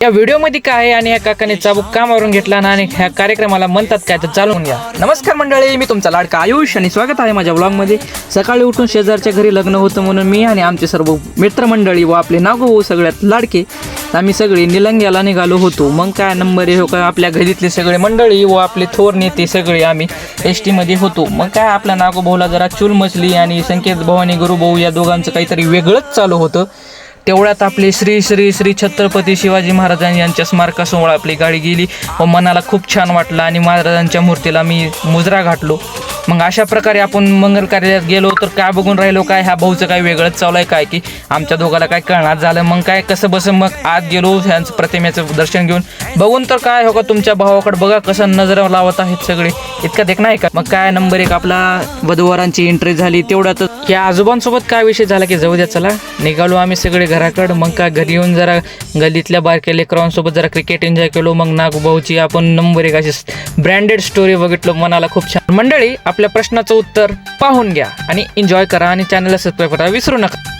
या व्हिडिओमध्ये काय आहे आणि या काकाने चाबूक का मारून घेतला ना आणि ह्या कार्यक्रमाला म्हणतात काय तर चालून घ्या। नमस्कार मंडळी, मी तुमचा लाडका आयुष आणि स्वागत आहे माझ्या व्लॉगमध्ये। सकाळी उठून शेजारच्या घरी लग्न होतं म्हणून मी आणि आमचे सर्व मित्रमंडळी व आपले नागोभाऊ सगळ्यात लाडके आम्ही सगळे निलंग्याला निघालो होतो। मग काय नंबर आहे हो का, आपल्या घरीतले सगळे मंडळी व आपले थोर नेते सगळे आम्ही एस मध्ये होतो। मग काय आपल्या नागोभाऊला जरा चूल मचली आणि संकेत भवानी गुरुभाऊ या दोघांचं काहीतरी वेगळंच चालू होतं। तेवढ्यात आपले श्री श्री श्री छत्रपती शिवाजी महाराजांनी यांच्या स्मारकासमोर आपली गाडी गेली व मनाला खूप छान वाटलं आणि महाराजांच्या मूर्तीला मी मुजरा घातलो। मग अशा प्रकारे आपण मंगल कार्यालयात गेलो तर काय बघून राहिलो, काय ह्या भाऊचं काय वेगळंच चालू आहे काय की आमच्या दोघाला काय कळणार झालं। मग काय कसं बसं मग आत गेलो, ह्यांचं प्रतिमेचं दर्शन घेऊन बघून तर काय हो का तुमच्या भावाकडे बघा कसं नजर लावत आहेत सगळे, इतका देख नाही का। मग काय नंबर एक आपला वधूवरांची एंट्री झाली। तेवढ्यातच या आजोबांसोबत काय विषय झाला की जाऊ द्या, चला निघालो आम्ही सगळे घराकडं। मग काय घरी येऊन जरा गल्लीतल्या बारक्या लेकरांसोबत जरा क्रिकेट एन्जॉय केलो। मग नागोभाऊची आपण नंबर एक अशी ब्रँडेड स्टोरी बघितलो, मनाला खूप छान। मंडळी, आपल्या प्रश्नाचं उत्तर पाहून घ्या आणि एन्जॉय करा आणि चॅनलला सबस्क्राईब करा विसरू नका।